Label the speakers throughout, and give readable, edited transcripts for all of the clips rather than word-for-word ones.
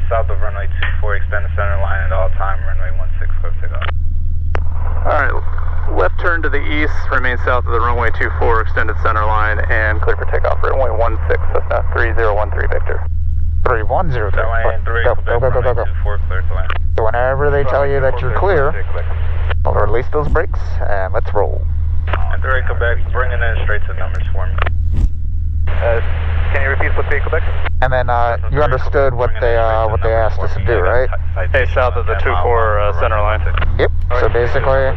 Speaker 1: south of runway 24, extend the center line at all time, runway 16, clear for takeoff.
Speaker 2: Alright, left turn to the east, remain south of the runway 24, extended center line, and clear for takeoff. Runway 16, Cessna 3013 Victor.
Speaker 3: 3103. Go.
Speaker 1: 24, clear to land.
Speaker 3: So whenever they tell you that you're clear, I'll release those brakes and let's roll.
Speaker 1: And 3 Quebec, bringing in straight to numbers for me.
Speaker 2: Can you repeat what the Quebec?
Speaker 3: And then you understood what they asked us to do, right?
Speaker 2: Hey, south of the 24 center line.
Speaker 3: Yep. So basically,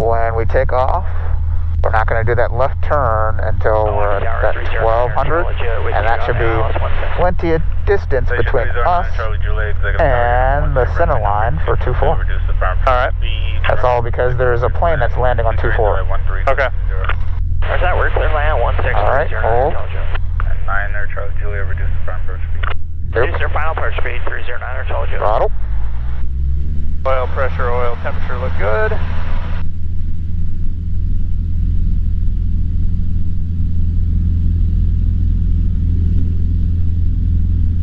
Speaker 3: when we take off, we're not going to do that left turn until we're at that 1200, and that should be plenty of distance between us and the center line for 24.
Speaker 2: Alright.
Speaker 3: That's all because there's a plane that's landing on 24.
Speaker 2: Okay.
Speaker 4: How's that work? Clear land 16.
Speaker 3: Alright, hold.
Speaker 1: And 9 Charlie Juliet, reduce the front approach speed.
Speaker 4: Reduce their final approach speed, 309 Charlie Juliet.
Speaker 3: Throttle.
Speaker 2: Oil pressure, oil temperature look good.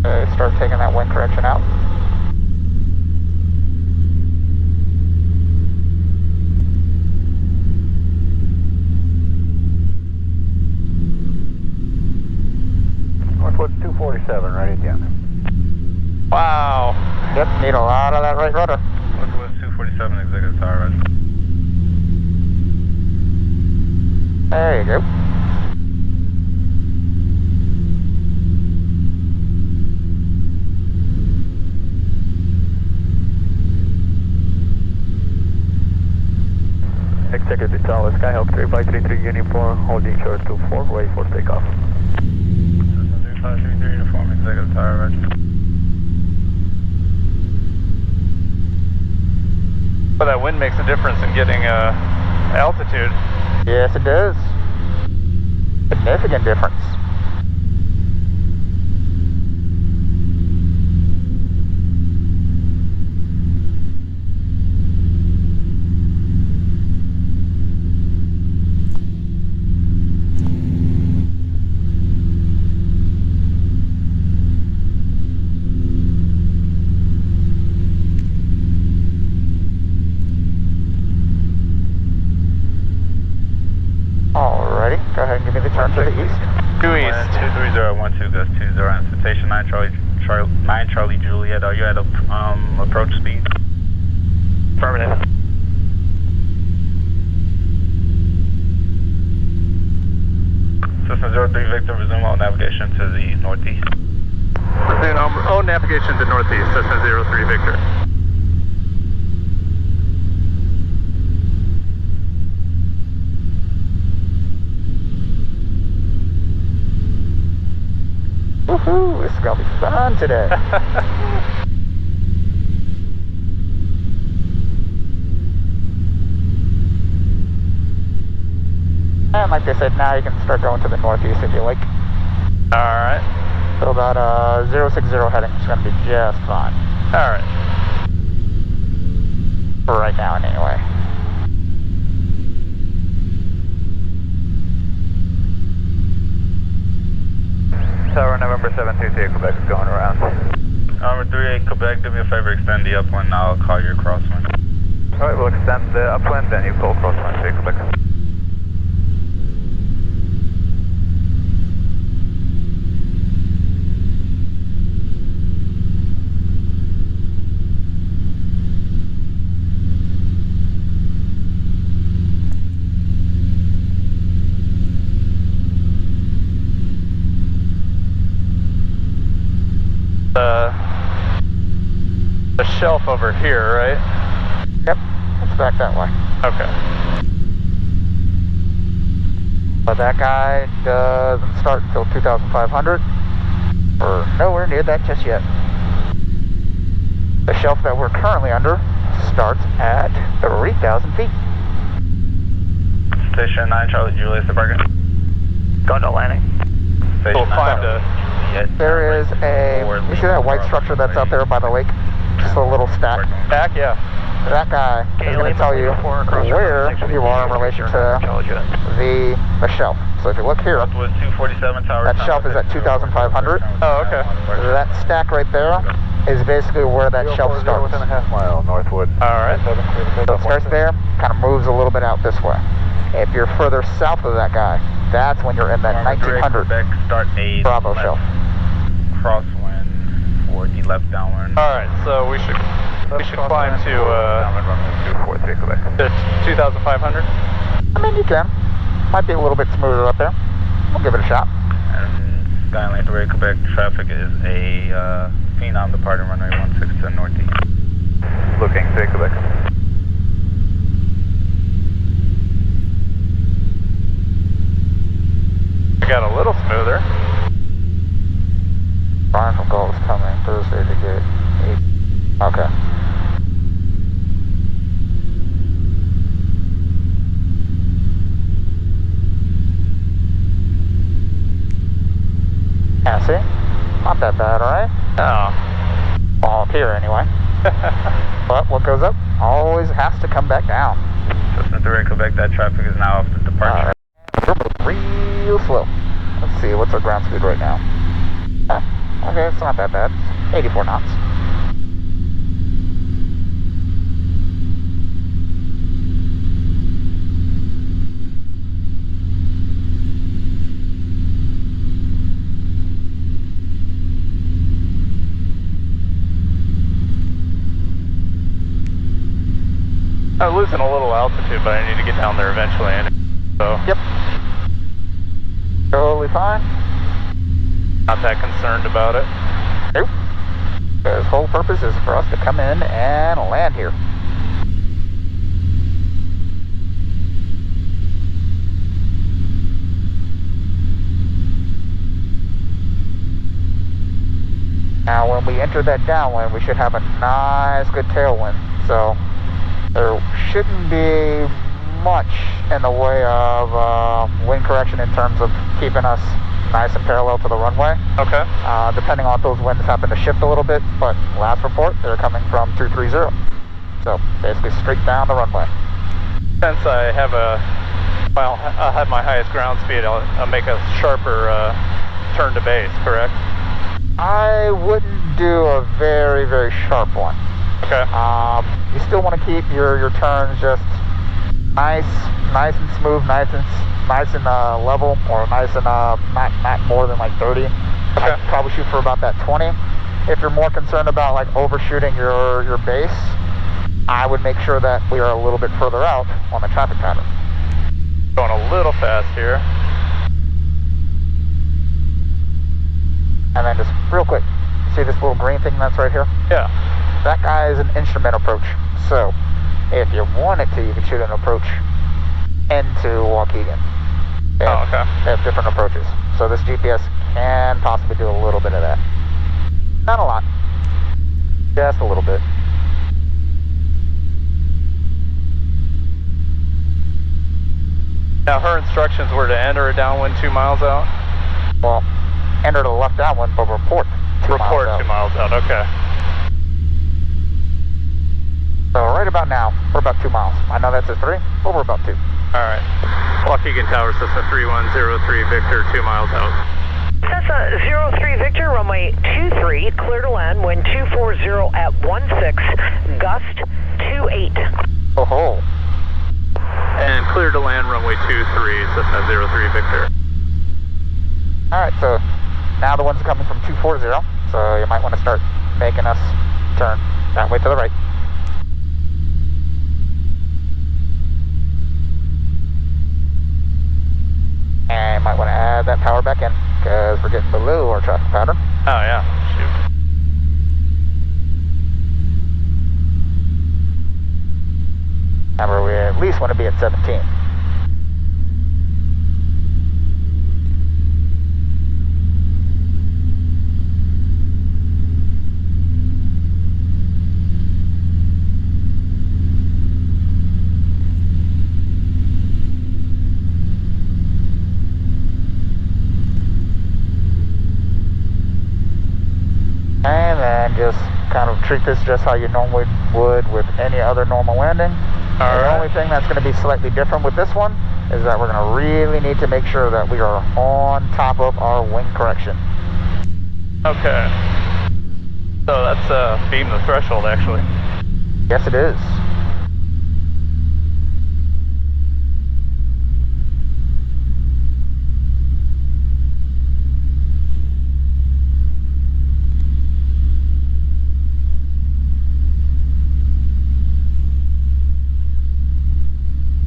Speaker 3: Okay, start taking that wind correction out.
Speaker 2: Northwoods 247, right again. Wow.
Speaker 3: Yep, need a lot of that right rudder.
Speaker 1: Northwoods 247, executive tower, right.
Speaker 3: There you go.
Speaker 2: Executive Tower, Skyhawk 3533 uniform, holding short 24, wait for takeoff.
Speaker 1: 3533 uniform, executive tower, right.
Speaker 2: Well, that wind makes a difference in getting altitude.
Speaker 3: Yes, it does. Significant difference. Alrighty, go ahead and give me the turn to the east.
Speaker 2: Due east.
Speaker 1: 23012, Gust 20, and station 9 Charlie Juliet, are you at approach speed?
Speaker 4: Affirmative.
Speaker 1: System 03 Victor, resume all navigation to the northeast.
Speaker 2: Resume navigation to northeast, Cessna 03 Victor.
Speaker 3: Woohoo, this is going to be fun today. And like they said, now you can start going to the northeast if you like.
Speaker 2: Alright.
Speaker 3: So about 060 heading is going to be just fine.
Speaker 2: Alright.
Speaker 3: For right now, anyway.
Speaker 2: Tower November 723 Quebec is going around.
Speaker 1: Number 38 Quebec, do me a favor, extend the upwind, I'll call your crosswind.
Speaker 2: Alright, we'll extend the upwind, then you call crosswind 3 Quebec. The shelf over here, right?
Speaker 3: Yep, it's back that way.
Speaker 2: Okay.
Speaker 3: But that guy doesn't start until 2,500. We're nowhere near that just yet. The shelf that we're currently under starts at 3,000 feet.
Speaker 1: Station 9 Charlie Juliet, departure.
Speaker 4: Going to landing.
Speaker 1: Station
Speaker 2: We'll
Speaker 1: 9
Speaker 2: find
Speaker 1: Charlie Juliet.
Speaker 3: There is you see that white structure that's out there by the lake? Just a little stack.
Speaker 2: Back, yeah.
Speaker 3: That guy is going to tell you where you are in relation to the shelf. So if you look here,
Speaker 1: Northwoods 247 tower.
Speaker 3: that shelf is at 2,500.
Speaker 2: Oh, okay.
Speaker 3: That stack right there is basically where that shelf starts.
Speaker 2: 1.5 mile northwood.
Speaker 5: Alright.
Speaker 3: So it starts there, kind of moves a little bit out this way. If you're further south of that guy, that's when you're in that 1900
Speaker 1: start a
Speaker 3: Bravo shelf.
Speaker 1: Crosswind for the left downwind.
Speaker 5: Alright, so we should climb to 2,500.
Speaker 3: I mean, you can. Might be a little bit smoother up there. We'll give it a shot.
Speaker 1: And Skyline to Quebec traffic is a Phenom departing runway 16 to northeast.
Speaker 2: Looking to Quebec.
Speaker 5: We got a little smoother.
Speaker 3: Brian from Gold is coming Thursday to get 8. Okay. Yeah, see? Not that bad, alright?
Speaker 5: Oh.
Speaker 3: Well, up here anyway. But what goes up always has to come back down.
Speaker 1: Cessna 3 Quebec, that traffic is now off the departure.
Speaker 3: Real slow. Let's see, what's our ground speed right now? Okay, it's not that bad. 84 knots.
Speaker 5: I'm losing a little altitude, but I need to get down there eventually. So.
Speaker 3: Yep. Totally fine.
Speaker 5: Not that concerned about it.
Speaker 3: Nope. His whole purpose is for us to come in and land here. Now when we enter that downwind, we should have a nice good tailwind. So there shouldn't be much in the way of wind correction in terms of keeping us nice and parallel to the runway.
Speaker 5: Okay.
Speaker 3: Depending on if those winds happen to shift a little bit, but last report, they're coming from 230. So basically straight down the runway.
Speaker 5: Since I have I'll have my highest ground speed, I'll make a sharper turn to base, correct?
Speaker 3: I wouldn't do a very, very sharp one.
Speaker 5: Okay.
Speaker 3: You still want to keep your turns just nice and smooth, nice and level, or nice and not more than like 30.
Speaker 5: Okay.
Speaker 3: I'd probably shoot for about that 20. If you're more concerned about like overshooting your base, I would make sure that we are a little bit further out on the traffic pattern.
Speaker 5: Going a little fast here.
Speaker 3: And then just real quick, see this little green thing that's right here?
Speaker 5: Yeah.
Speaker 3: That guy is an instrument approach. So if you wanted to, you could shoot an approach into Waukegan.
Speaker 5: Oh, okay.
Speaker 3: They have different approaches. So this GPS can possibly do a little bit of that. Not a lot. Just a little bit.
Speaker 5: Now her instructions were to enter a downwind 2 miles out?
Speaker 3: Well, enter the left downwind, but report 2 miles out.
Speaker 5: 2 miles out, okay.
Speaker 3: So right about now, we're about 2 miles. I know that says 3, but we're about 2.
Speaker 5: Alright. Waukegan Tower, Cessna 3103 Victor, 2 miles out.
Speaker 6: Cessna 03 Victor, runway 23, clear to land, wind 240 at 16, gust 28.
Speaker 3: Oh ho.
Speaker 5: And clear to land, runway 23, Cessna 03 Victor.
Speaker 3: Alright, so now the one's coming from 240, so you might want to start making us turn that way to the right. And might want to add that power back in, because we're getting below our traffic pattern.
Speaker 5: Oh yeah, shoot.
Speaker 3: Remember, we at least want to be at 17. And then just kind of treat this just how you normally would with any other normal landing. The only thing that's going to be slightly different with this one is that we're going to really need to make sure that we are on top of our wind correction.
Speaker 5: Okay. So that's beam the threshold, actually.
Speaker 3: Yes, it is.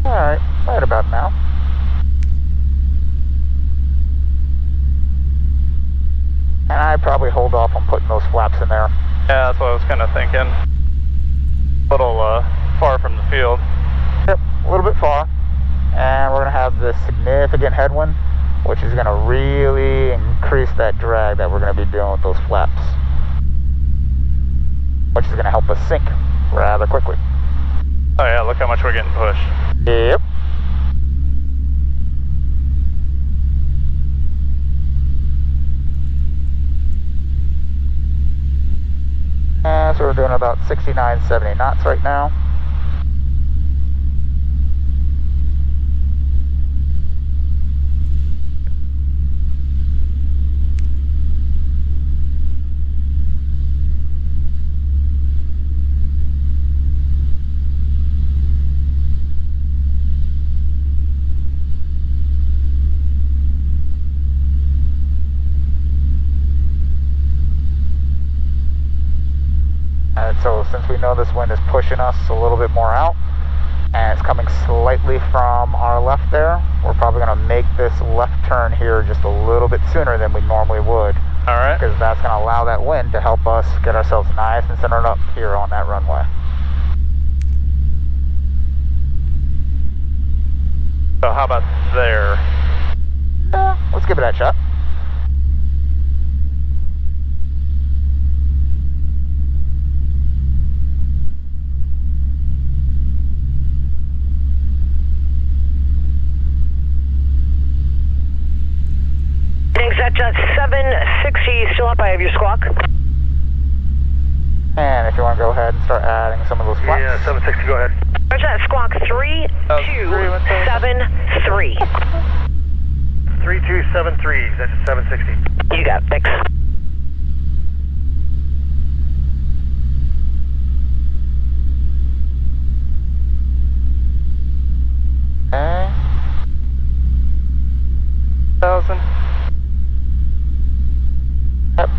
Speaker 3: Alright, right about now. And I'd probably hold off on putting those flaps in there.
Speaker 5: Yeah, that's what I was kind of thinking. A little far from the field.
Speaker 3: Yep, a little bit far. And we're going to have this significant headwind, which is going to really increase that drag that we're going to be doing with those flaps, which is going to help us sink rather quickly.
Speaker 5: Oh yeah, look how much we're getting pushed.
Speaker 3: Yep. So we're doing about 69, 70 knots right now. And so since we know this wind is pushing us a little bit more out, and it's coming slightly from our left there, we're probably going to make this left turn here just a little bit sooner than we normally would.
Speaker 5: All right.
Speaker 3: Because that's going to allow that wind to help us get ourselves nice and centered up here on that runway.
Speaker 5: So how about there?
Speaker 3: Yeah, let's give it that shot.
Speaker 6: Exit 760, still up. I have your squawk.
Speaker 3: And if you want to go ahead and start adding some of those flaps.
Speaker 2: Yeah, 760, go ahead.
Speaker 6: Where's that squawk? 3273.
Speaker 2: 3273, that's 760.
Speaker 6: You got it, thanks.
Speaker 3: Okay.
Speaker 5: 1,000.
Speaker 3: Yep.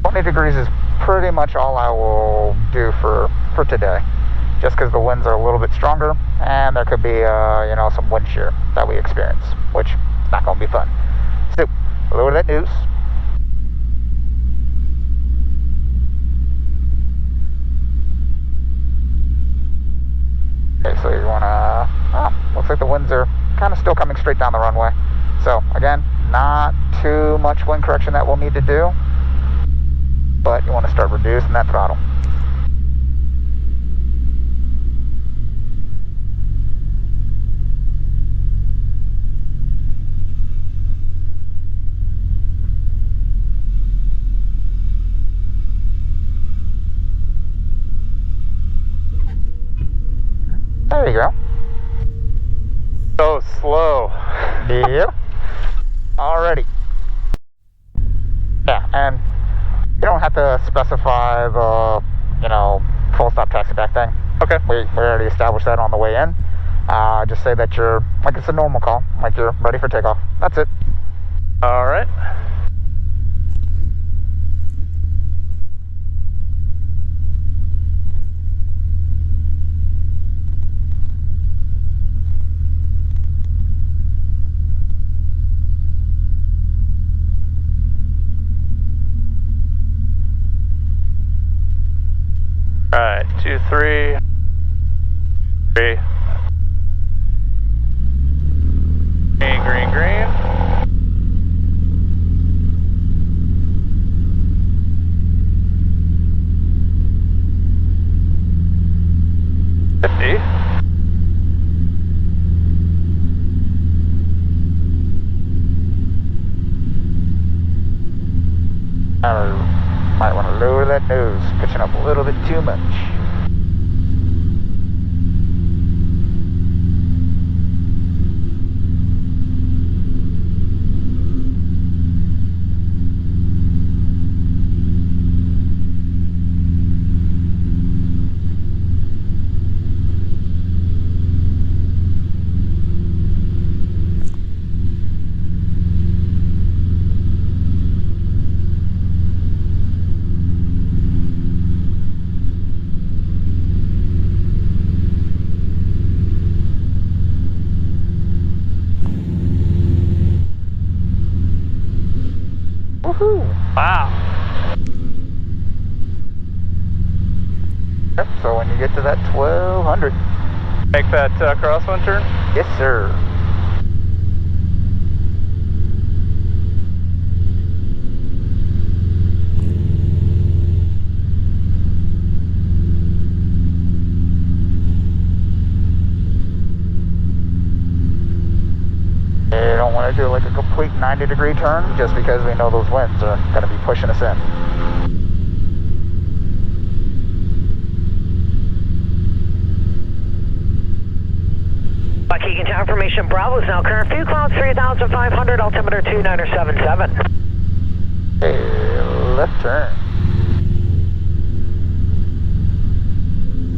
Speaker 3: 20 degrees is pretty much all I will do for today. Just because the winds are a little bit stronger and there could be, some wind shear that we experience, which is not going to be fun. So, lower that noose. Okay, so you want to, looks like the winds are kind of still coming straight down the runway. So, again, not too much wind correction that we'll need to do, but you want to start reducing that throttle. There you go.
Speaker 5: So slow.
Speaker 3: Yep. Alrighty. Yeah, and you don't have to specify the, full stop taxi back thing.
Speaker 5: Okay.
Speaker 3: We already established that on the way in. Just say that you're, like it's a normal call, like you're ready for takeoff. That's it.
Speaker 5: All right. All right, 2, 3, 3. Green, green, green.
Speaker 3: Might want to lower that nose, pitching up a little bit too much. Woohoo!
Speaker 5: Wow.
Speaker 3: Yep, so when you get to that 1200.
Speaker 5: Make that crosswind turn?
Speaker 3: Yes, sir. You don't want to do like a complete 90-degree turn just because we know those winds are going to be pushing us in.
Speaker 6: Waukegan Tower Formation Bravo is now current. Few clouds 3,500, altimeter 2977.
Speaker 3: Okay, left turn.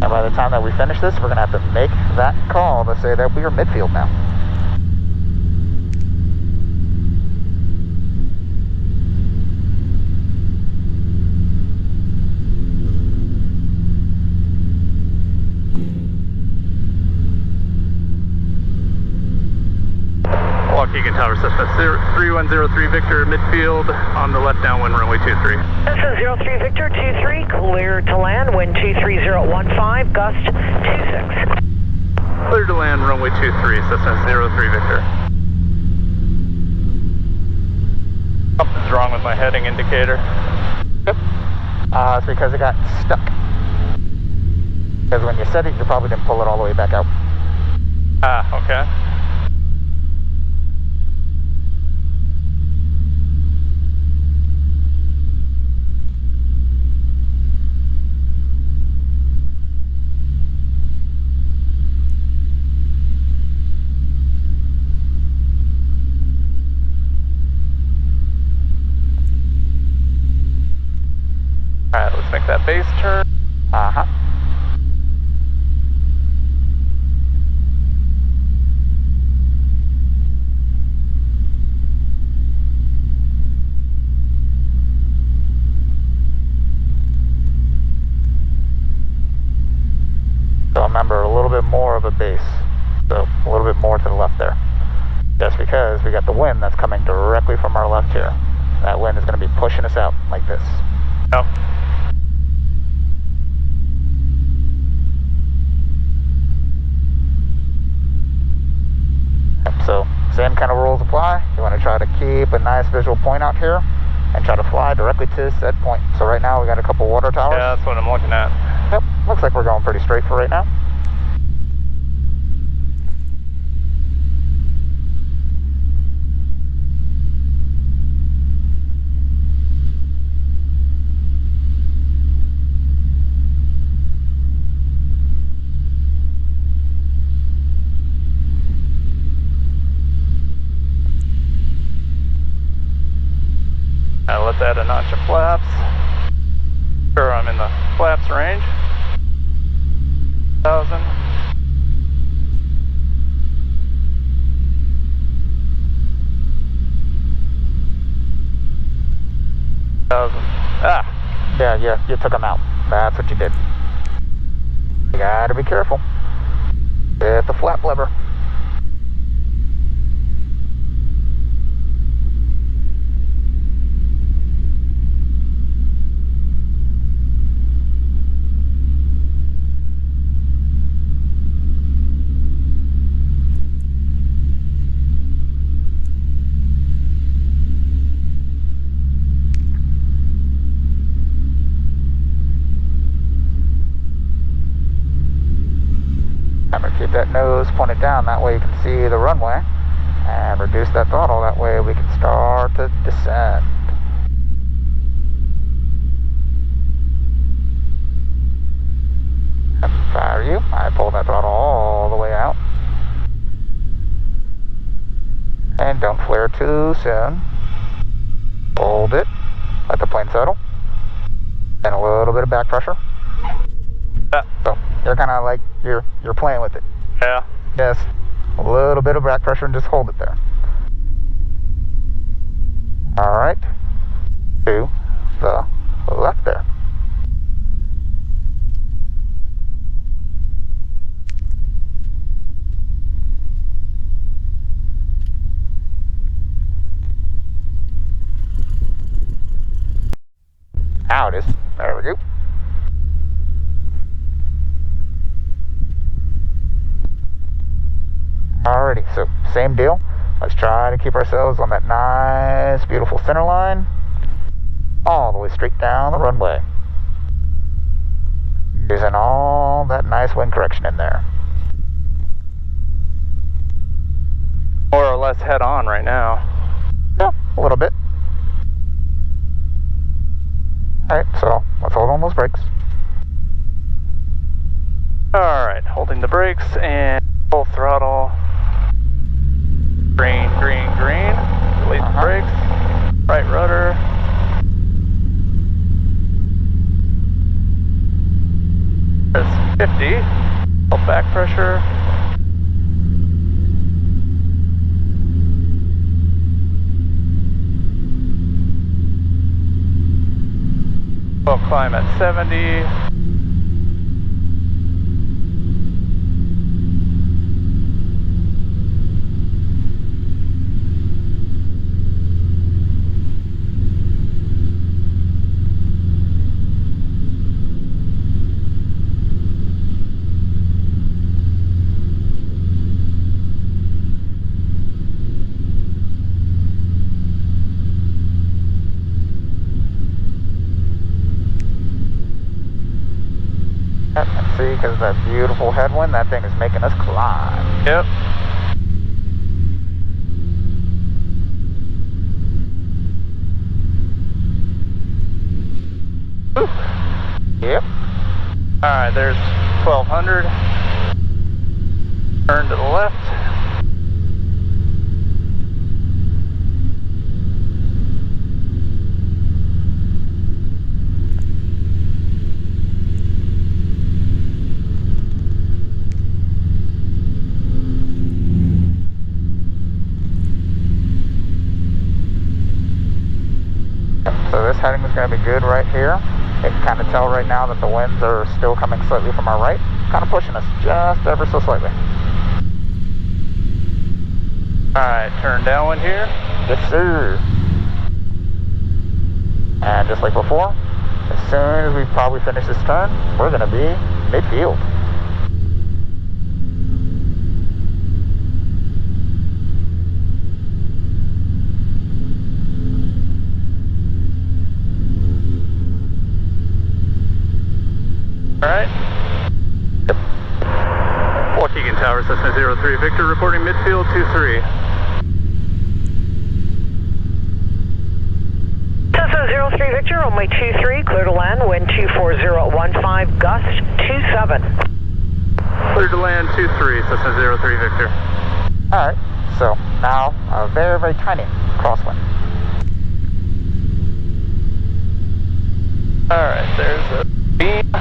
Speaker 3: And by the time that we finish this, we're going to have to make that call to say that we are midfield now.
Speaker 2: Waukegan Tower Cessna 3103 Victor, midfield on the left downwind runway 23.
Speaker 6: Cessna 03 Victor 23, clear to land, wind 23015, gust 26.
Speaker 2: Clear to land runway 23, Cessna 03 Victor.
Speaker 5: Something's wrong with my heading indicator.
Speaker 3: Yep. It's because it got stuck. Because when you set it, you probably didn't pull it all the way back out.
Speaker 5: Ah, okay. Alright, let's make that base turn.
Speaker 3: Uh-huh. So remember, a little bit more of a base. So a little bit more to the left there. Just because we got the wind that's coming directly from our left here. That wind is going to be pushing us out like this.
Speaker 5: Oh.
Speaker 3: So same kind of rules apply. You want to try to keep a nice visual point out here and try to fly directly to said point. So right now we got a couple water towers.
Speaker 5: Yeah, that's what I'm looking at.
Speaker 3: Yep, looks like we're going pretty straight for right now.
Speaker 5: Let's add a notch of flaps. Sure, I'm in the flaps range. 1,000. Ah!
Speaker 3: Yeah, you took them out. That's what you did. You gotta be careful. Hit the flap lever. Keep that nose pointed down, that way you can see the runway, and reduce that throttle, that way we can start to descend. And if I were you, I'd pull that throttle all the way out. And don't flare too soon. Hold it, let the plane settle, and a little bit of back pressure. So you're kind of like you're playing with it.
Speaker 5: Yeah.
Speaker 3: Just a little bit of back pressure and just hold it there. All right. To the left there. Now it is. There we go. Alrighty, so same deal. Let's try to keep ourselves on that nice, beautiful center line, all the way straight down the runway. Using all that nice wind correction in there.
Speaker 5: More or less head on right now.
Speaker 3: Yeah, a little bit. Alright, so let's hold on those brakes.
Speaker 5: Alright, holding the brakes and full throttle. Green, green, green. Release the brakes. Right rudder. There's 50. Full back pressure. We'll climb at 70.
Speaker 3: See, because of that beautiful headwind, that thing is making us climb.
Speaker 5: Yep.
Speaker 3: Ooh. Yep.
Speaker 5: Alright, there's 1200. Turn to the left.
Speaker 3: So this heading is going to be good right here. You can kind of tell right now that the winds are still coming slightly from our right, kind of pushing us just ever so slightly.
Speaker 5: Alright, turn downwind here.
Speaker 3: Yes, sir. And just like before, as soon as we probably finish this turn, we're going to be midfield.
Speaker 5: Alright.
Speaker 3: Yep.
Speaker 2: Waukegan Tower, Cessna 03 Victor, reporting midfield 23.
Speaker 6: Cessna 03 Victor, runway 23, clear to land, wind 240 at 15, gust 27.
Speaker 2: Clear to land 23, Cessna 03 Victor.
Speaker 3: Alright, so now a very, very tiny crosswind.
Speaker 5: Alright, there's a beam.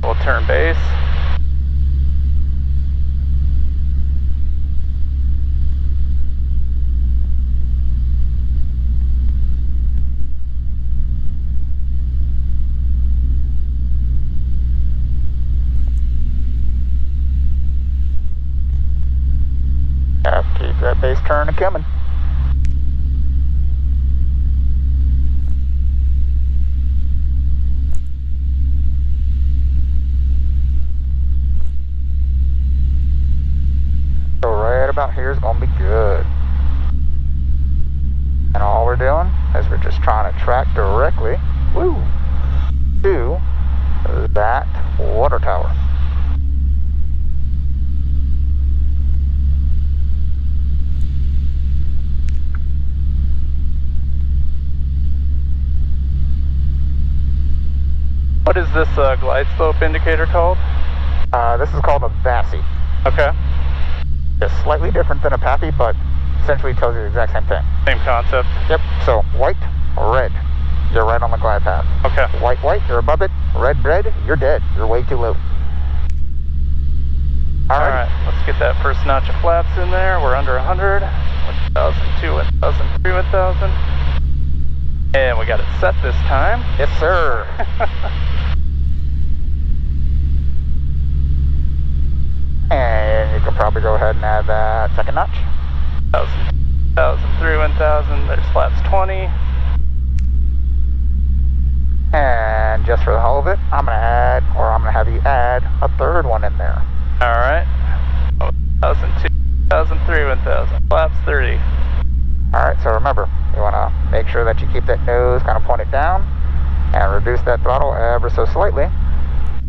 Speaker 5: We'll turn base.
Speaker 3: Keep that base turn coming. So right about here is going to be good. And all we're doing is we're just trying to track directly to that water tower.
Speaker 5: What is this glide slope indicator called?
Speaker 3: This is called a VASI.
Speaker 5: Okay.
Speaker 3: It's slightly different than a PAPI, but essentially tells you the exact same thing.
Speaker 5: Same concept.
Speaker 3: Yep, so white, red, you're right on the glide path.
Speaker 5: Okay.
Speaker 3: White, white, you're above it. Red, red, you're dead. You're way too low.
Speaker 5: Alright, let's get that first notch of flaps in there. We're under 100. 1,002, 1,003, 1,000. And we got it set this time.
Speaker 3: Yes, sir. And you can probably go ahead and add that second notch.
Speaker 5: 1,003, 1,000. There's flaps 20.
Speaker 3: And just for the hell of it, I'm going to have you add a third one in there.
Speaker 5: All right. 1,002, 1,003, 1,000. Flaps 30.
Speaker 3: All right, so remember, you want to make sure that you keep that nose kind of pointed down and reduce that throttle ever so slightly,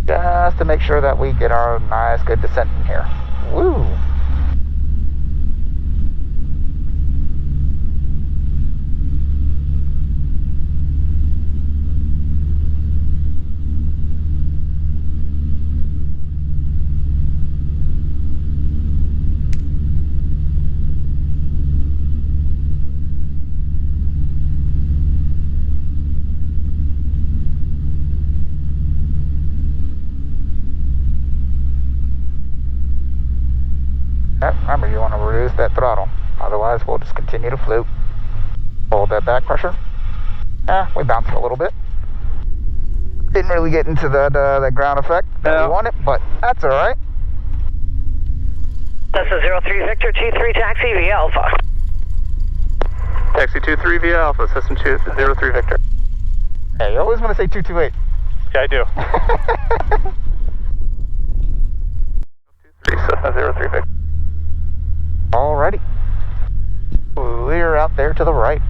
Speaker 3: just to make sure that we get our nice, good descent in here. Woo! Remember, you want to reduce that throttle. Otherwise, we'll just continue to float. Hold that back pressure. We bounced a little bit. Didn't really get into the ground effect that we wanted, but that's all right.
Speaker 6: This is 03 Victor 23 Taxi via Alpha.
Speaker 2: Taxi 23 via Alpha, System 03 Victor.
Speaker 3: Hey, you always want to say 228.
Speaker 5: Yeah, I do.
Speaker 2: 03 Victor.
Speaker 3: Alrighty. Clear out there to the right.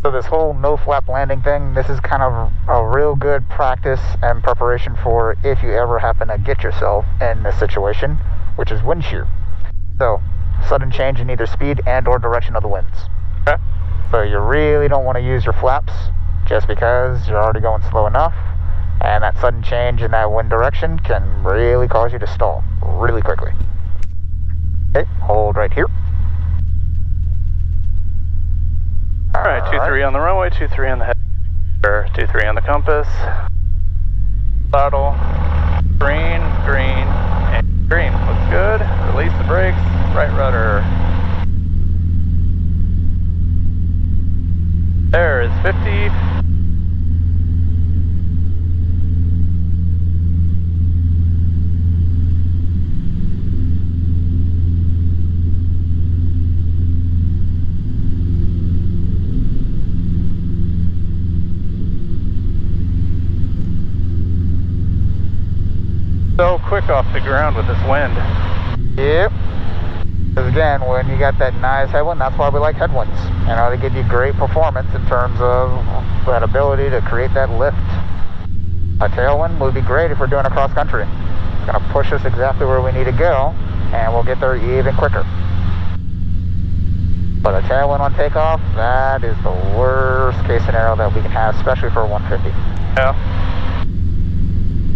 Speaker 3: So this whole no flap landing thing, this is kind of a real good practice and preparation for if you ever happen to get yourself in this situation, which is wind shear. So sudden change in either speed and or direction of the winds.
Speaker 5: Okay.
Speaker 3: So you really don't want to use your flaps just because you're already going slow enough, and that sudden change in that wind direction can really cause you to stall really quickly. Okay, hold right here.
Speaker 5: All right, 23 on the runway, 23 on the head, 23 on the compass. Throttle, green, green, and green. Looks good. Release the brakes, right rudder. There is 50. So quick off the ground with this wind.
Speaker 3: Yep. Because again, when you got that nice headwind, that's why we like headwinds. You know, they give you great performance in terms of that ability to create that lift. A tailwind would be great if we're doing a cross country. It's going to push us exactly where we need to go, and we'll get there even quicker. But a tailwind on takeoff, that is the worst case scenario that we can have, especially for a 150.
Speaker 5: Yeah.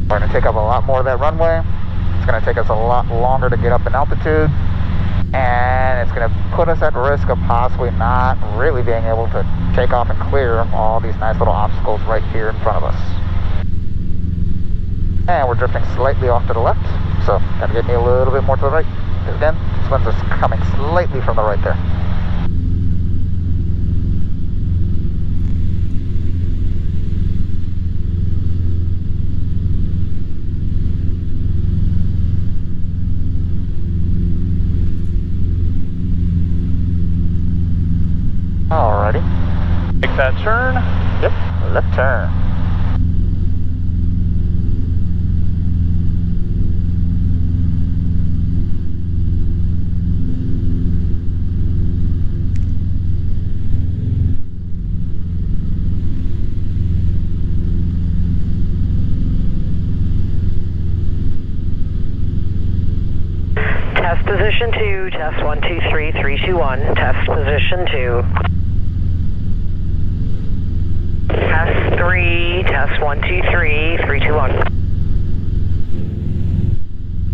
Speaker 3: We're going to take up a lot more of that runway. It's going to take us a lot longer to get up in altitude. And it's going to put us at risk of possibly not really being able to take off and clear all these nice little obstacles right here in front of us. And we're drifting slightly off to the left, so got to get me a little bit more to the right. Because again, this one's just coming slightly from the right there. Alrighty.
Speaker 5: Make that turn.
Speaker 3: Yep, left turn.
Speaker 6: Test position 2, test 1, 2, 3, 3, 2, 1, test position 2. Test 3, test 1, 2, 3, 3, 2, 1.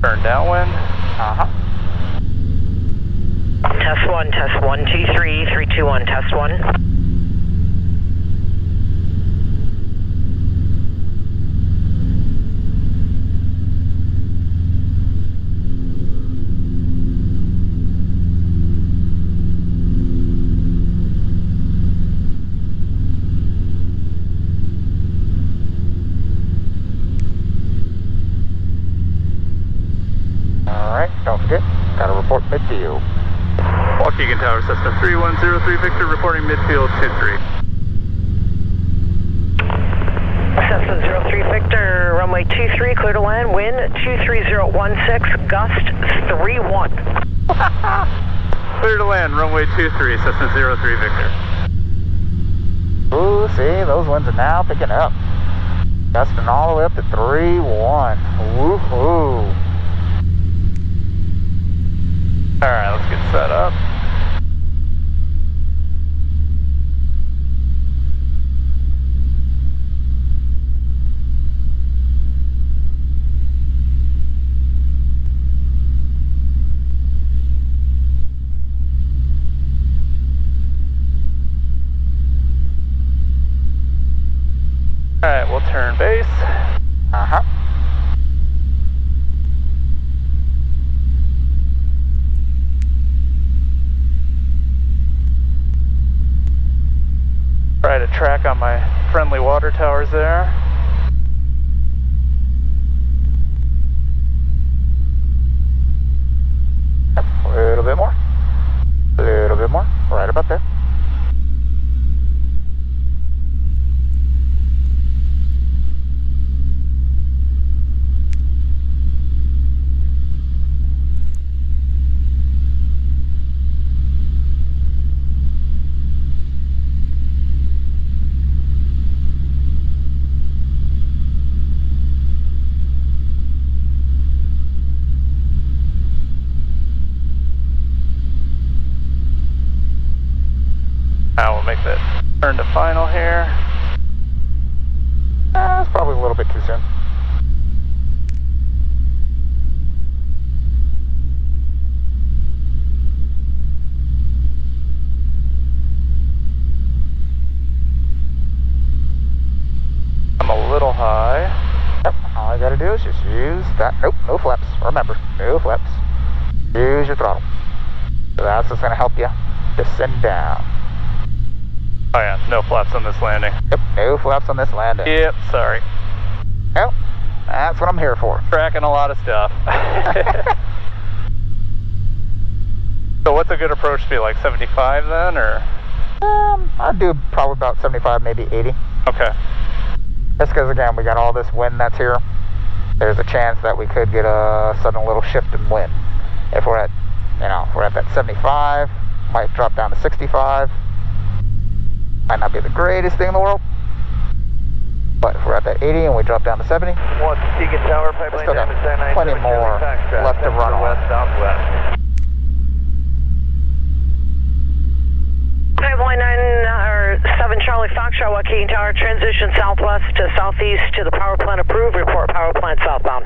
Speaker 5: Turn downwind.
Speaker 3: Uh-huh.
Speaker 6: Test 1, 2-3, 3, 2, 1, test 1.
Speaker 3: Alright, don't forget, gotta report midfield.
Speaker 2: Waukegan Tower, Cessna 3103 Victor, reporting midfield 23.
Speaker 6: Cessna 03 Victor, runway 23, clear to land, wind 23016, gust 31.
Speaker 2: Clear to land, runway 23, Cessna 03 Victor.
Speaker 3: Ooh, see, those winds are now picking up. Gusting all the way up to 3-1. Woohoo!
Speaker 5: Alright, let's get set up. Alright, we'll turn base.
Speaker 3: Uh-huh.
Speaker 5: Try to track on my friendly water towers there.
Speaker 3: Yep, a little bit more. A little bit more. Right about there.
Speaker 5: Now we'll make that turn to final here.
Speaker 3: It's probably a little bit too soon.
Speaker 5: I'm a little high.
Speaker 3: Yep, all I gotta do is just use that. Nope, no flaps. Remember, no flaps. Use your throttle. So that's what's gonna help you descend down.
Speaker 5: Oh yeah, no flaps on this landing.
Speaker 3: Yep, no flaps on this landing.
Speaker 5: Yep, sorry.
Speaker 3: Well, that's what I'm here for.
Speaker 5: Tracking a lot of stuff. So what's a good approach to be, like 75 then, or?
Speaker 3: I'd do probably about 75, maybe 80.
Speaker 5: Okay.
Speaker 3: Just because, again, we got all this wind that's here. There's a chance that we could get a sudden little shift in wind. If we're at, if we're at that 75, might drop down to 65. Might not be the greatest thing in the world. But if we're at that 80 and we drop down to 70,
Speaker 4: Waukegan Tower, pipeline
Speaker 3: still got
Speaker 4: damage,
Speaker 3: plenty more left to run on.
Speaker 4: Southwest.
Speaker 6: Pipeline 7 Charlie Foxtrot, Waukegan Tower, transition southwest to southeast to the power plant approved, report power plant southbound.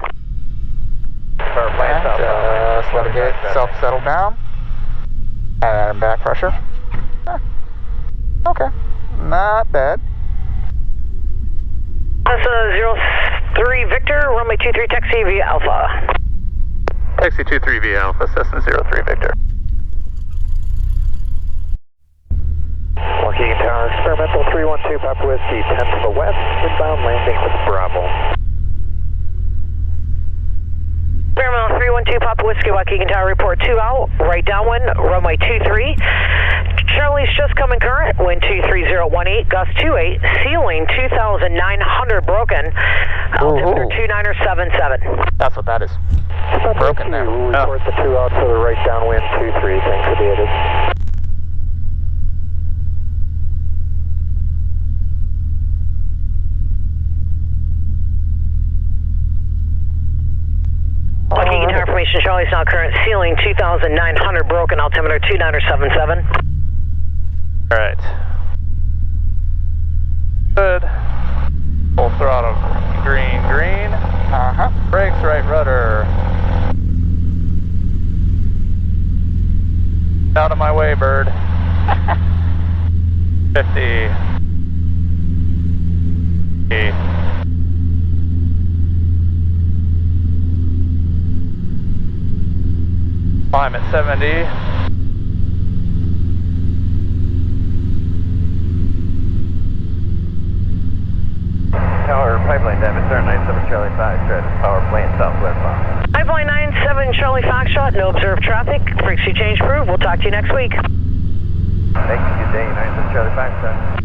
Speaker 4: Power plant southbound.
Speaker 3: Just let it get itself settled down. And back pressure. Okay, not bad.
Speaker 6: Cessna 03 Victor, runway 23 taxi via Alpha.
Speaker 2: Taxi 23 via Alpha, Cessna 03 Victor.
Speaker 4: Waukegan Tower, experimental 312 Papa Whiskey, 10 to the west, inbound landing with Bravo.
Speaker 6: Experimental 312 Papa Whiskey, Waukegan Tower, report 2 out, right downwind, runway 23. Charlie's just coming current, wind 23018, gust 28, ceiling 2,900 broken, altimeter 2977.
Speaker 3: That's what that is. Broken there.
Speaker 4: We'll report the 2 out to the right downwind, 23, thanks for the edit.
Speaker 6: Waukegan Tower information, Charlie's now current, ceiling 2,900 broken, altimeter 2977.
Speaker 5: Alright. Good. Full throttle. Green, green.
Speaker 3: Uh-huh.
Speaker 5: Brakes, right rudder. Out of my way, bird. 50. Climb at 70.
Speaker 4: Tower pipeline damage, sir, 97 Charlie Foxtrot, power plane southwest bound.
Speaker 6: Pipeline 97 Charlie Foxtrot, no observed traffic. Frequency change approved. We'll talk to you next week.
Speaker 4: Thank you, good day, 97 Charlie Foxtrot.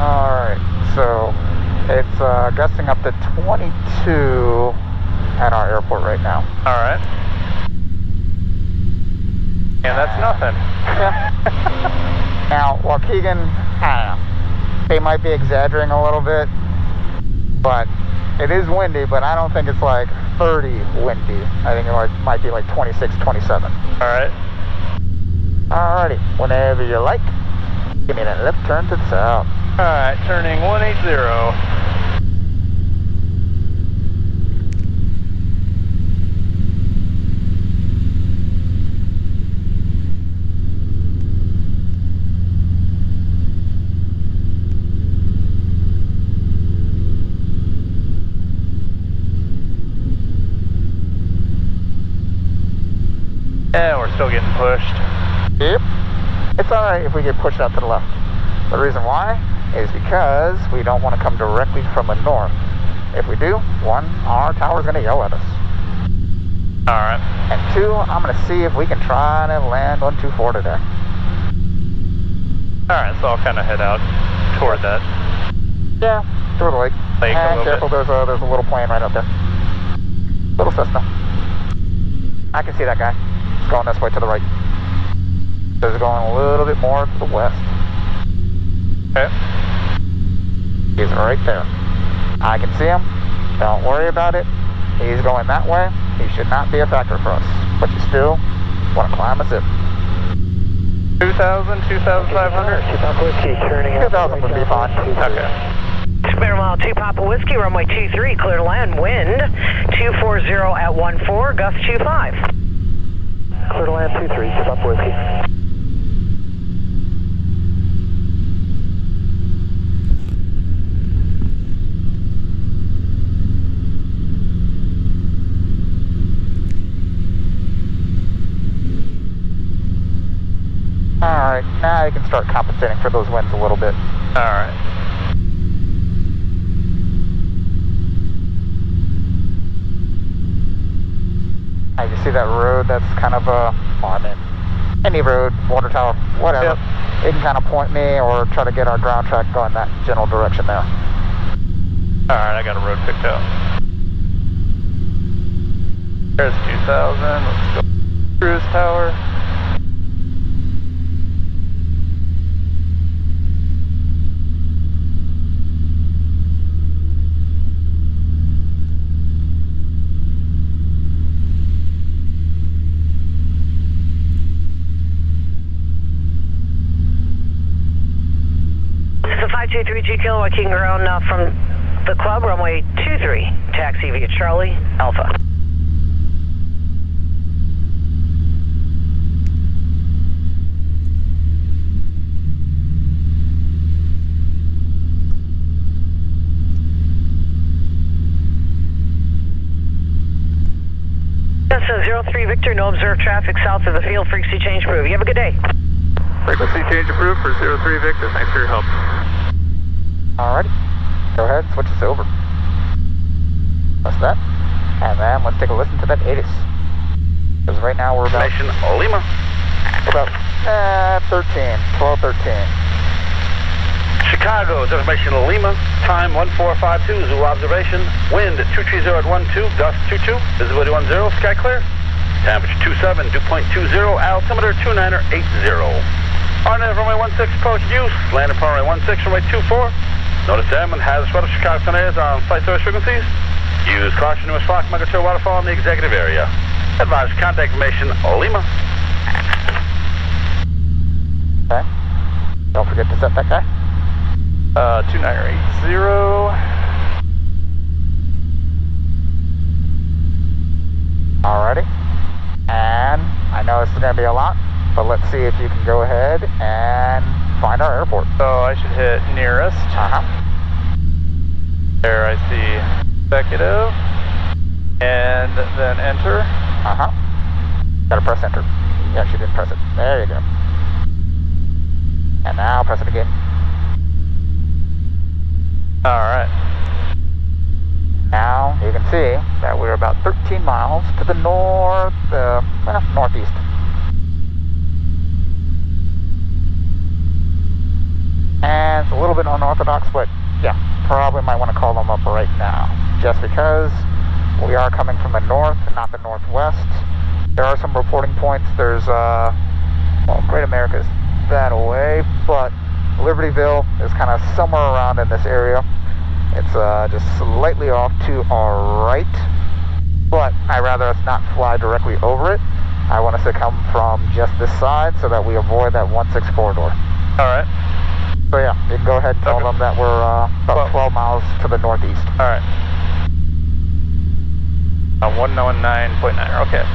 Speaker 3: Alright, so it's gusting up to 22 at our airport right now.
Speaker 5: Alright. And that's nothing.
Speaker 3: Yeah. Now, Waukegan, I don't know, they might be exaggerating a little bit, but it is windy, but I don't think it's like 30 windy. I think it might be like 26, 27.
Speaker 5: Alright.
Speaker 3: Alrighty, whenever you like, give me that left turn to the south.
Speaker 5: Alright, turning 180. And we're still getting pushed.
Speaker 3: Yep. It's alright if we get pushed out to the left. The reason why is because we don't want to come directly from the north. If we do, one, our tower's going to yell at us.
Speaker 5: Alright.
Speaker 3: And two, I'm going to see if we can try to land on 24 today.
Speaker 5: Alright, so I'll kind of head out toward that.
Speaker 3: Yeah, through the lake.
Speaker 5: Lake a
Speaker 3: And
Speaker 5: little
Speaker 3: careful,
Speaker 5: bit.
Speaker 3: there's a little plane right up there. Little Cessna. I can see that guy. He's going this way to the right. So he's going a little bit more to the west.
Speaker 5: Okay.
Speaker 3: He's right there. I can see him. Don't worry about it. He's going that way. He should not be a factor for us. But you still want to climb a zip.
Speaker 5: 2,000, 2,500?
Speaker 3: 2,000 would be fine.
Speaker 5: Okay.
Speaker 6: Spare mile 2 Papa Whiskey, runway 23, clear to land, wind 240 at 14, gust 25.
Speaker 4: Clear to land 23, 2 Papa Whiskey.
Speaker 3: Alright, now you can start compensating for those winds a little bit.
Speaker 5: Alright.
Speaker 3: Now you see that road that's kind of any road, water tower, whatever.
Speaker 5: Yep.
Speaker 3: It can kind of point me or try to get our ground track going that general direction there.
Speaker 5: Alright, I got a road picked out. There's 2,000. Let's go cruise tower.
Speaker 6: This is 5232 Kilo Waukegan ground from the club, runway 23, taxi via Charlie Alpha. This is 03 Victor, no observed traffic south of the field, frequency change approved. You have a good day.
Speaker 2: Frequency change approved for 03 Victor. Thanks for your help.
Speaker 3: Alrighty, go ahead, switch us over. That's that. And then let's take a listen to that 80s. Because right now we're about...
Speaker 1: Lima.
Speaker 3: We're about 12, 13.
Speaker 1: Chicago, information Lima. Time 1452, Zoo observation. Wind 230 at 12, gust 22. Visibility 10, sky clear. Temperature 27, dew point 20, altimeter 2980. RNAV runway 16, approach use. Landing upon runway 16, runway 24. Notice airman has weather Chicago Sun Airs on flight service frequencies. Use caution to flock migratory waterfall in the executive area. Advise contact information, Lima.
Speaker 3: Okay. Don't forget to set that guy.
Speaker 5: 2980.
Speaker 3: Alrighty. And I know this is going to be a lot, but let's see if you can go ahead and find our airport.
Speaker 5: So I should hit nearest. There I see executive. And then enter.
Speaker 3: Gotta press enter. Yeah, she didn't press it. There you go. And now press it again.
Speaker 5: Alright.
Speaker 3: Now you can see that we're about 13 miles to the north, northeast. And it's a little bit unorthodox, but yeah, probably might want to call them up right now. Just because we are coming from the north and not the northwest. There are some reporting points. There's, well, Great America's that away, but Libertyville is kind of somewhere around in this area. It's just slightly off to our right, but I'd rather us not fly directly over it. I want us to come from just this side so that we avoid that 1-6 corridor.
Speaker 5: Alright.
Speaker 3: So yeah, you can go ahead and tell them that we're about 12 miles to the northeast.
Speaker 5: Alright. 119.9, okay.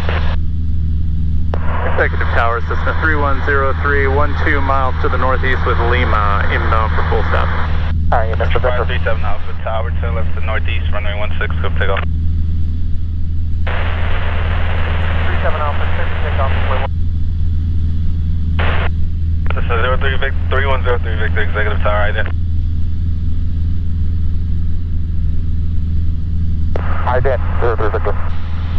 Speaker 5: Executive Tower, Cessna 3103, 12 miles to the northeast with Lima, inbound for full stop.
Speaker 3: Alright, you missed the Victor.
Speaker 1: 537 Alpha Tower, turn left to northeast, runway 16, go take off.
Speaker 4: 37 Alpha, clear for takeoff.
Speaker 1: This is 3103 Victor, Executive Tower, right there.
Speaker 3: I did. 03 Victor.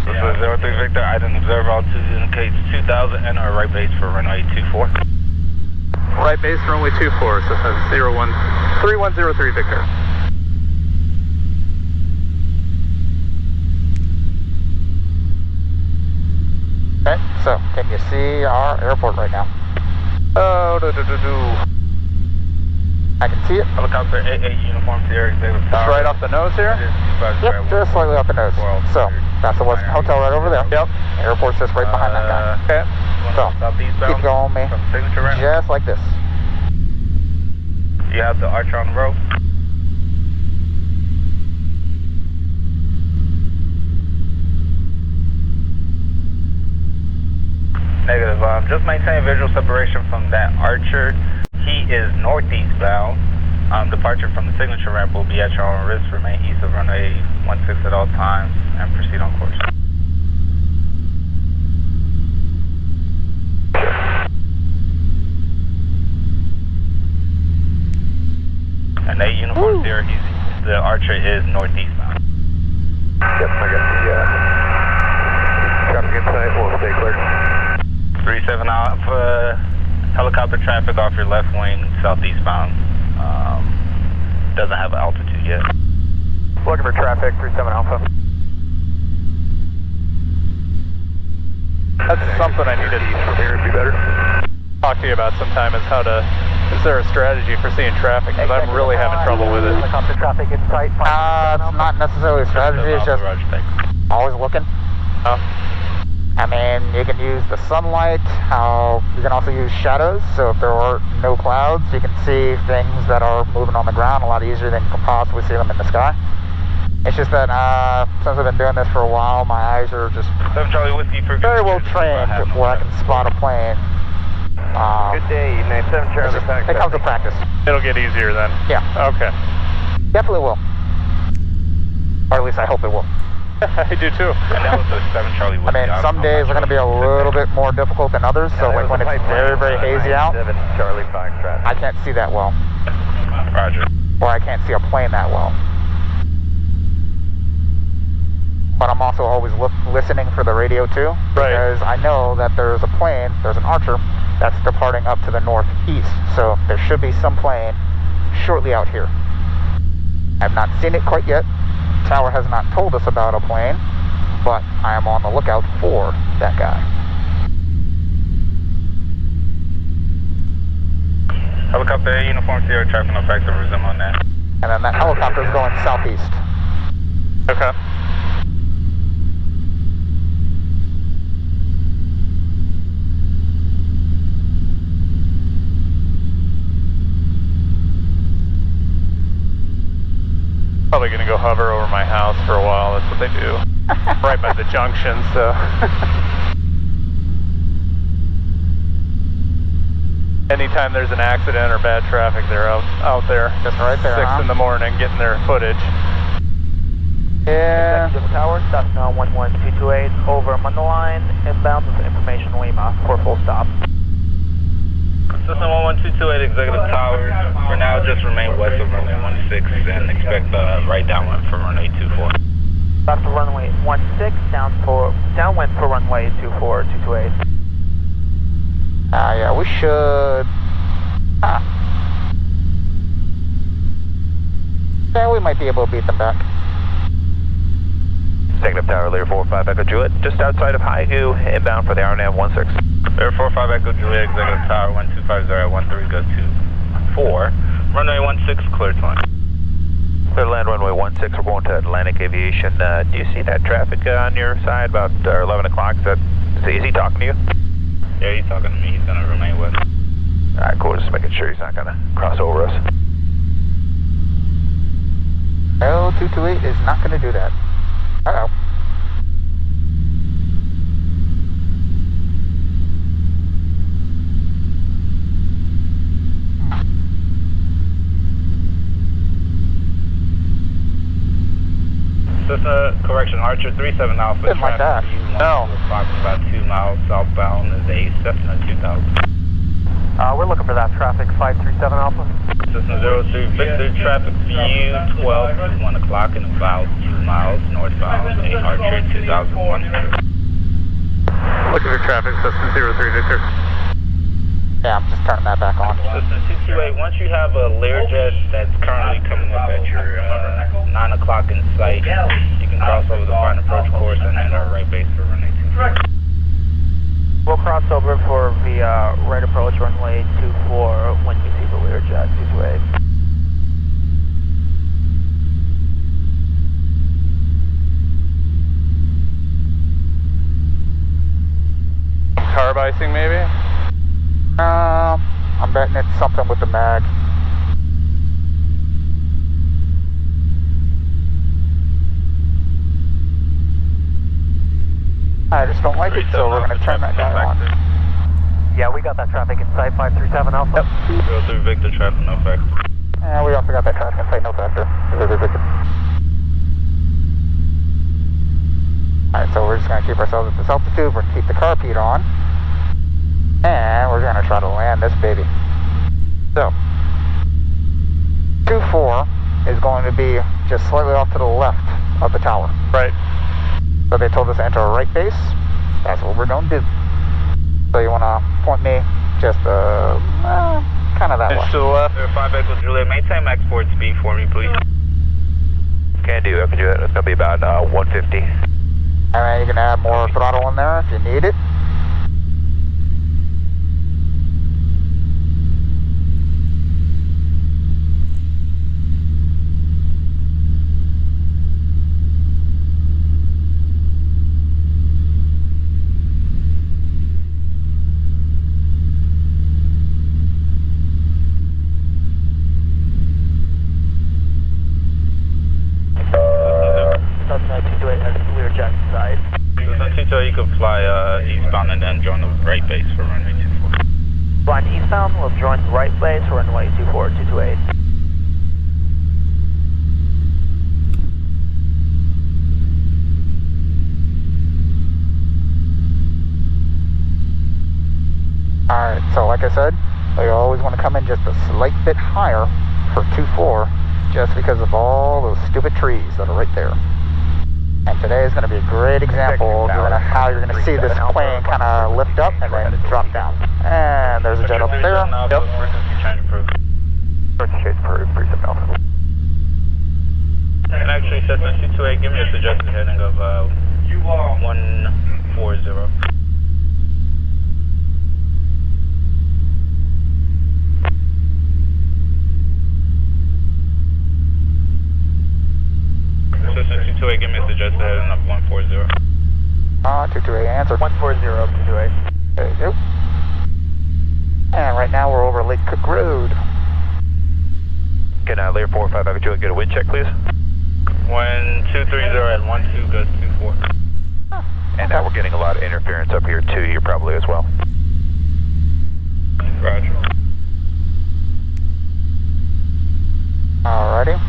Speaker 1: This is 03 Victor, item observe altitude indicates 2000, enter right base for runway 24.
Speaker 5: Right base, runway 24, so that's 3103 Victor.
Speaker 3: Okay, so can you see our airport right now?
Speaker 5: Oh,
Speaker 3: I can see it.
Speaker 1: Helicopter 88 Uniform Sierra, Executive Tower.
Speaker 5: Right off the nose here?
Speaker 3: Yep, just slightly off the nose. So, that's the Westin Hotel right over there.
Speaker 5: Yep.
Speaker 3: Airport's just right behind that guy.
Speaker 5: Okay.
Speaker 3: So, keep going me, just like this.
Speaker 1: You have the archer on the road. Negative. Just maintain visual separation from that archer. He is northeast bound. Departure from the signature ramp will be at your own risk. Remain east of runway 16 at all times and proceed on course. And 8 Uniform Sierra, the archer is northeast bound.
Speaker 4: Yep, I got the traffic insight. We'll stay clear.
Speaker 1: 37 Alpha, helicopter traffic off your left wing, southeast bound. Doesn't have altitude yet.
Speaker 4: Looking for traffic, 37 Alpha.
Speaker 5: That's something I need to
Speaker 4: From here would be better.
Speaker 5: talk to you about sometime, is is there a strategy for seeing traffic? Because I'm really having trouble with it.
Speaker 4: Helicopter traffic in sight.
Speaker 3: It's not necessarily a strategy, it's just always looking.
Speaker 5: Oh.
Speaker 3: I mean, you can use the sunlight, you can also use shadows, so if there are no clouds, you can see things that are moving on the ground a lot easier than you can possibly see them in the sky. It's just that since I've been doing this for a while, my eyes are just
Speaker 1: 7 Charlie Whiskey for
Speaker 3: very well trained where I can spot a plane.
Speaker 4: Good day, 97 Charlie.
Speaker 3: It comes with practice.
Speaker 5: It'll get easier then?
Speaker 3: Yeah.
Speaker 5: Okay.
Speaker 3: Definitely will. Or at least I hope it will.
Speaker 5: I do too.
Speaker 1: And that was a 7 Charlie Whiskey.
Speaker 3: I mean, some days are going to be a little bit more difficult than others, so like when it's very, very hazy out,
Speaker 4: 7 Charlie Foxtrot.
Speaker 3: I can't see that well.
Speaker 1: Roger.
Speaker 3: Or I can't see a plane that well. But I'm also always listening for the radio too, because I know that there's a plane, there's an archer, that's departing up to the northeast. So there should be some plane shortly out here. I've not seen it quite yet. Tower has not told us about a plane, but I am on the lookout for that guy.
Speaker 1: Helicopter A, Uniform Sierra, traffic no factor, resume on that.
Speaker 3: And then that helicopter is going southeast.
Speaker 5: Okay. probably going to go hover over my house for a while. That's what they do. Right by the junction, so. Anytime there's an accident or bad traffic, they're out there.
Speaker 3: Just right there,
Speaker 5: 6 in the morning, getting their footage.
Speaker 3: Yeah.
Speaker 7: Executive Tower, Cessna 11228, over. I'm on the line, inbound with information Lima for full stop.
Speaker 1: Cessna 11228, Executive Tower. For now, just remain west of runway 16 and expect the right downwind for runway 24.
Speaker 7: Left of runway 16, downwind for runway 24, 228.
Speaker 3: Yeah, we should. Yeah, we might be able to beat them back.
Speaker 4: Executive Tower, Lear 45 Echo Juliet, just outside of Highview, inbound for the RNAV 16.
Speaker 1: Lear 45 Echo Juliet, Executive Tower 1250 at 13, go to 4. Runway 16, clear to land.
Speaker 4: Clear to land runway 16, we're going to Atlantic Aviation. Do you see that traffic on your side about 11 o'clock? Is he talking to you?
Speaker 1: Yeah, he's talking to me. He's going to remain with.
Speaker 4: Alright, cool. Just making sure he's not going to cross over us.
Speaker 3: L228 is not going to do that. Uh-oh.
Speaker 1: Cessna, correction, Archer 37 Alpha.
Speaker 3: Didn't like that.
Speaker 5: No.
Speaker 1: Approximately about 2 miles southbound is a Cessna 2000.
Speaker 7: We're looking for that traffic, 537 Alpha.
Speaker 1: Cessna 03 Victor, traffic view 12 to 1 o'clock and about 2 miles northbound, a Archer 2001.
Speaker 5: Looking for traffic, Cessna 03 Victor.
Speaker 3: Yeah, I'm just turning that back on.
Speaker 1: Cessna 228, once you have a Learjet that's currently coming up at your 9 o'clock in sight, you can cross over the fine approach course and enter our right base for runway 24.
Speaker 7: We'll cross over for the right approach runway 24 when we see the Learjet 228.
Speaker 5: Carb icing, maybe?
Speaker 3: I'm betting it's something with the mag. I just don't like it, so we're going to turn that guy on.
Speaker 7: Yeah, we got that traffic in sight, 537 Alpha.
Speaker 3: Yep.
Speaker 1: 03 Victor, traffic no factor.
Speaker 3: Yeah, we also got that traffic in sight, no factor. Alright, so we're just going to keep ourselves at this altitude. We're going to keep the carb heat on. And we're going to try to land this baby. So, 24 is going to be just slightly off to the left of the tower.
Speaker 5: Right.
Speaker 3: So they told us to enter a right base. That's what we're going to do. So you want to point me just kind of that way.
Speaker 5: Inch to the left.
Speaker 1: 5 Echo Juliet, maintain max port speed for me, please.
Speaker 4: Can do, Echo Juliet. It's going to be about 150.
Speaker 3: Alright, you can add more throttle in there if you need it.
Speaker 1: You could fly eastbound and then join the right base for runway 24.
Speaker 7: Flying eastbound, we'll join the right base for runway 24, 228.
Speaker 3: Alright, so like I said, we always want to come in just a slight bit higher for 2-4, just because of all those stupid trees that are right there. And today is going to be a great example of how you're going to see this plane kind of lift up and then drop down. And there's a jet up there.
Speaker 1: Yep. Frequency change approved.
Speaker 4: Frequency change approved, 37 Alpha.
Speaker 1: And actually, Cessna 228, give me a suggested heading of 140. Cessna 228, give me a suggested heading of 140.
Speaker 3: 228 answer.
Speaker 7: 140, 228.
Speaker 3: There you go. And right now we're over Lake Cook Road.
Speaker 4: Can Lear 45 Echo Juliet get a wind check, please?
Speaker 5: Wind 230 at 12, goes 24.
Speaker 4: And now we're getting a lot of interference up here too, you probably as well.
Speaker 5: Roger.
Speaker 3: Alrighty.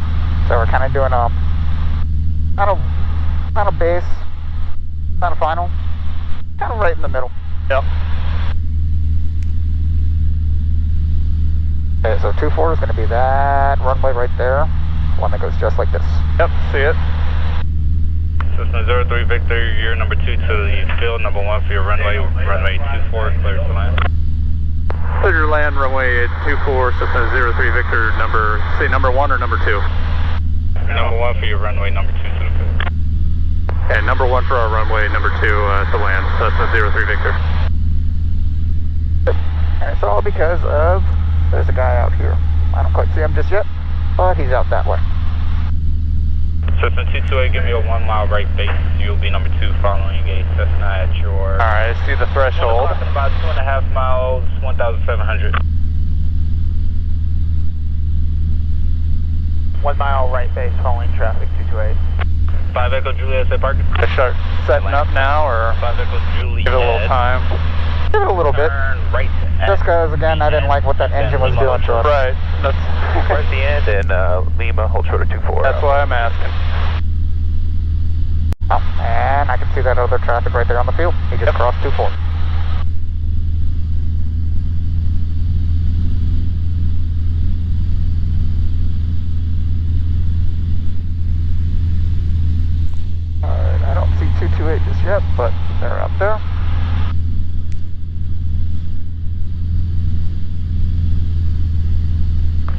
Speaker 3: So we're kind of doing a, not a base, not a final, kind of right in the middle.
Speaker 5: Yep.
Speaker 3: Okay, so 24 is going to be that runway right there, one that goes just like this.
Speaker 5: Yep, see it.
Speaker 1: Cessna 03 Victor, you're number 2 to the field, number 1 for your runway 24, clear to land.
Speaker 2: Clear to land, runway 24, Cessna 03 Victor, number 1 or number 2?
Speaker 1: Number 1 for your runway, number 2 to the field.
Speaker 2: Okay, number 1 for our runway, number 2 to land, Cessna 03 Victor.
Speaker 3: And it's all because of, there's a guy out here. I don't quite see him just yet, but he's out that way.
Speaker 1: Cessna 228, give me a 1 mile right base. You'll be number 2 following a Cessna at your...
Speaker 5: Alright, I see the threshold.
Speaker 1: About 2.5 miles, 1,700.
Speaker 7: 1 mile right base following traffic 228.
Speaker 1: 5 Echo Juliet, say park.
Speaker 5: I start setting up now, or
Speaker 1: 5 Echo Juliet.
Speaker 5: give it a little time?
Speaker 3: Give it a little bit.
Speaker 1: Turn right.
Speaker 3: Just because, again, I didn't like what that engine was doing to us.
Speaker 5: Right, that's,
Speaker 4: We're at the end, and Lima, hold short of 24.
Speaker 5: that's why I'm asking.
Speaker 3: Oh, and I can see that other traffic right there on the field. He just crossed 24. Alright, I don't see 228 just yet, but they're up there.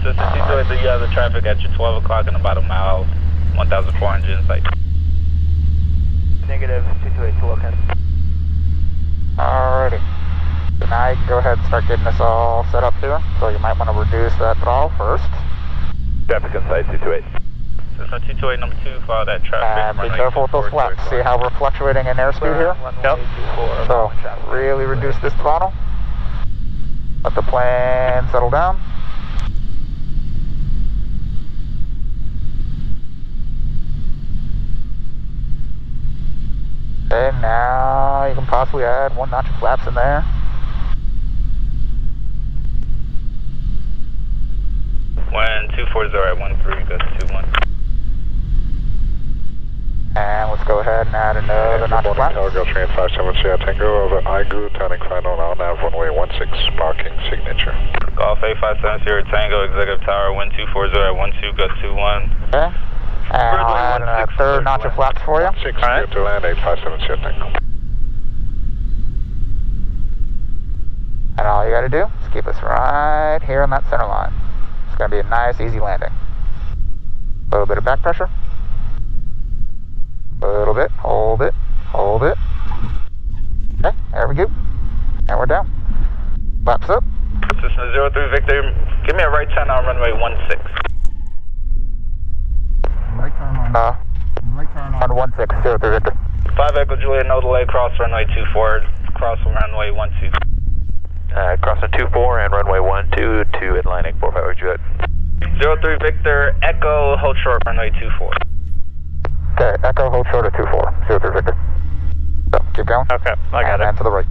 Speaker 1: Cessna 228, you have the traffic at your 12 o'clock in about a mile, 1,400 in sight.
Speaker 7: Negative 228 to Waukegan.
Speaker 3: Alrighty. So now you can go ahead and start getting this all set up here. So you might want to reduce that throttle first.
Speaker 4: Traffic in sight, 228.
Speaker 1: Cessna 228, number 2, follow that traffic.
Speaker 3: And be careful with those flaps. See how we're fluctuating in airspeed here?
Speaker 5: Yep.
Speaker 3: So really reduce this throttle. Let the plane settle down. Okay, now you can possibly add 1 notch of flaps in there.
Speaker 1: When 240 at 13, goes 21.
Speaker 3: And let's go ahead and add another notch of flaps.
Speaker 8: Cargo train 57 Sierra Tango over IGU, turning final now, nav runway 16, marking signature.
Speaker 1: Golf 857 Sierra Tango, Executive Tower, wind 240 at 12, goes 21.
Speaker 3: Okay. And I'll add a third notch of flaps for you.
Speaker 8: 6, clear to land, 857 Sierra Tango.
Speaker 3: And all you gotta do is keep us right here on that center line. It's gonna be a nice, easy landing. A little bit of back pressure. A little bit, hold it, hold it. Okay, there we go. And we're down. Flaps up.
Speaker 1: Cessna 03 Victor, give me a right turn on runway 16.
Speaker 3: Right turn on 16, 03 Victor.
Speaker 1: 5 Echo Juliet, no delay, cross runway 24, cross runway 12.
Speaker 4: Crossing 24 and runway 12 to Atlantic, 45 Juliet.
Speaker 1: 03 Victor, Echo, hold short, runway 24.
Speaker 3: Okay, Echo, hold short at 24, 03 Victor. So, keep going.
Speaker 5: Okay, I got
Speaker 3: and
Speaker 5: it.
Speaker 3: then to the right.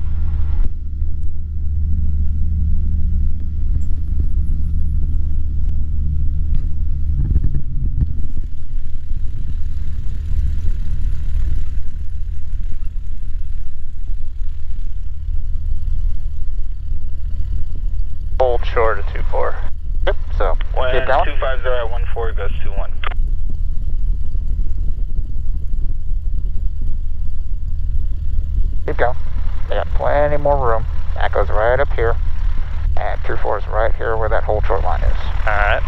Speaker 5: Hold short of 24.
Speaker 3: Yep, so,
Speaker 1: When
Speaker 3: keep going.
Speaker 1: 250 at 14, goes 21.
Speaker 3: Keep going. They got plenty more room. That goes right up here. And 24 is right here where that whole short line is.
Speaker 5: Alright.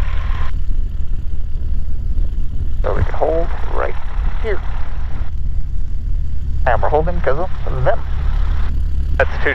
Speaker 3: So we can hold right here. And we're holding because of them.
Speaker 5: That's 2